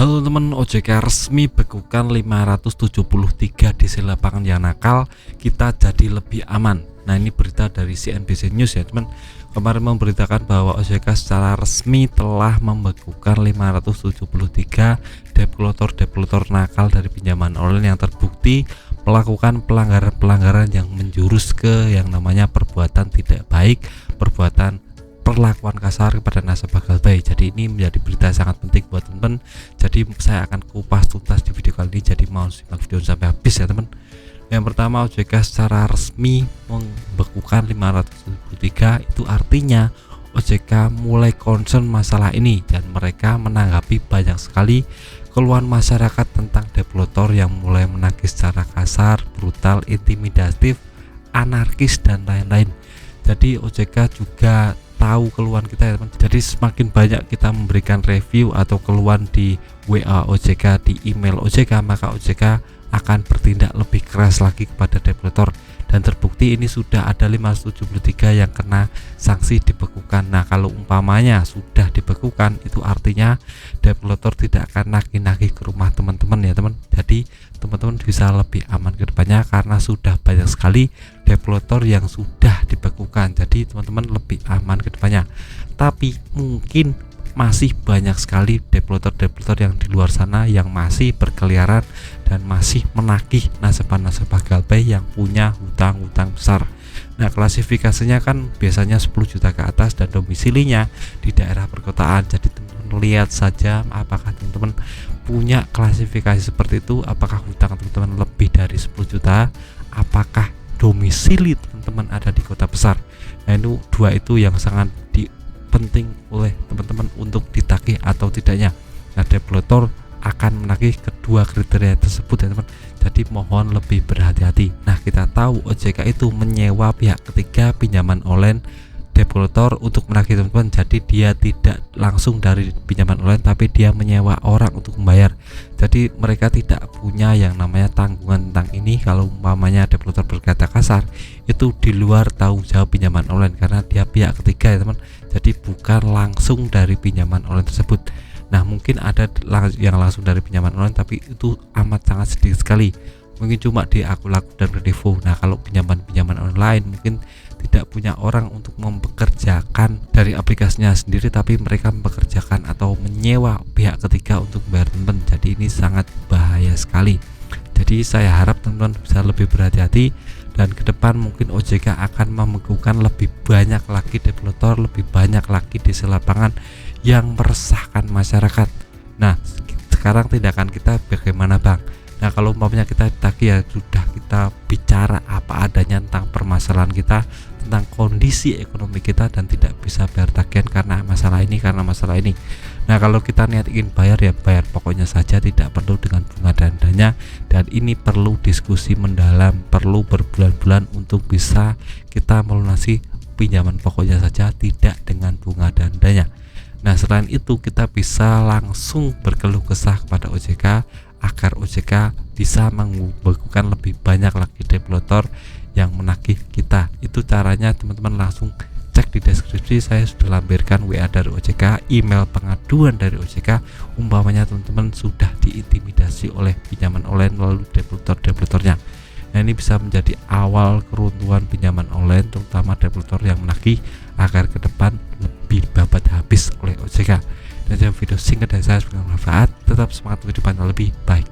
Halo teman, OJK resmi bekukan 573 DC lapangan yang nakal, kita jadi lebih aman. Nah, ini berita dari CNBC News ya teman. Kemarin memberitakan bahwa OJK secara resmi telah membekukan 573 debt-collector nakal dari pinjaman online yang terbukti melakukan pelanggaran-pelanggaran yang menjurus ke yang namanya perbuatan tidak baik, perlakuan kasar kepada nasabah Galbay. Jadi ini menjadi berita sangat penting buat teman-teman. Jadi saya akan kupas tuntas di video kali ini, jadi mau simak video sampai habis ya teman. Yang pertama, OJK secara resmi membekukan 573, itu artinya OJK mulai concern masalah ini dan mereka menanggapi banyak sekali keluhan masyarakat tentang debt-collector yang mulai menagih secara kasar, brutal, intimidatif, anarkis dan lain-lain. Jadi OJK juga tahu keluhan kita ya teman. Jadi semakin banyak kita memberikan review atau keluhan di WA OJK, di email OJK, maka OJK akan bertindak lebih keras lagi kepada debt-collector. Dan terbukti ini sudah ada 573 yang kena sanksi dibekukan. Nah, kalau umpamanya sudah dibekukan, itu artinya debt-collector tidak akan nagih-nagih ke rumah teman-teman ya teman. Jadi teman-teman bisa lebih aman ke depannya karena sudah banyak sekali debt-collector yang sudah dibekukan. Jadi teman-teman lebih aman ke depannya. Tapi mungkin masih banyak sekali debt-collector yang di luar sana yang masih berkeliaran dan masih menagih nasabah-nasabah Galbay yang punya hutang-hutang besar. Nah, klasifikasinya kan biasanya 10 juta ke atas dan domisilinya di daerah perkotaan. Jadi teman-teman lihat saja apakah teman-teman punya klasifikasi seperti itu, apakah hutang teman-teman lebih dari 10 juta, apakah domisili teman-teman ada di kota besar. Nah, itu dua itu yang sangat penting oleh teman-teman untuk ditagih atau tidaknya. Nah, debt-collector akan menagih kedua kriteria tersebut ya teman. Jadi mohon lebih berhati-hati. Nah, kita tahu OJK itu menyewa pihak ketiga pinjaman online debt-collector untuk menagih teman-teman. Jadi dia tidak langsung dari pinjaman online, tapi dia menyewa orang untuk membayar. Jadi mereka tidak punya yang namanya tanggungan tentang ini. Kalau umpamanya debt-collector berkata kasar, itu di luar tanggung jawab pinjaman online karena dia pihak ketiga ya teman. Jadi bukan langsung dari pinjaman online tersebut. Nah, mungkin ada yang langsung dari pinjaman online, tapi itu amat sangat sedikit sekali. Mungkin cuma di akun Laku dan Kredivo. Nah, kalau pinjaman online mungkin tidak punya orang untuk mempekerjakan dari aplikasinya sendiri, tapi mereka mempekerjakan atau menyewa pihak ketiga untuk bayar teman. Jadi ini sangat bahaya sekali. Jadi saya harap teman-teman bisa lebih berhati-hati, dan ke depan mungkin OJK akan membekukan lebih banyak lagi debt-collector, lebih banyak lagi di lapangan yang meresahkan masyarakat. Nah, sekarang tindakan kita bagaimana bang? Nah, kalau umpamanya kita ditagih ya sudah, kita bicara apa adanya tentang permasalahan kita, tentang kondisi ekonomi kita dan tidak bisa bayar tagihan karena masalah ini. Nah, kalau kita niat ingin bayar ya bayar pokoknya saja, tidak perlu dengan bunga dandanya, dan ini perlu diskusi mendalam, perlu berbulan-bulan untuk bisa kita melunasi pinjaman pokoknya saja, tidak dengan bunga dandanya. Nah, selain itu kita bisa langsung berkeluh kesah kepada OJK agar OJK bisa membekukan lebih banyak lagi debt-collector yang menagih kita. Itu caranya teman-teman langsung cek di deskripsi, saya sudah lampirkan WA dari OJK, email pengaduan dari OJK umpamanya teman-teman sudah diintimidasi oleh pinjaman online melalui debt-collectornya. Nah, ini bisa menjadi awal keruntuhan pinjaman online, terutama debt-collector yang menagih, agar ke depan lebih babat habis oleh OJK. Dan video singkat dari saya, semoga bermanfaat. Tetap semangat untuk kehidupan lebih baik.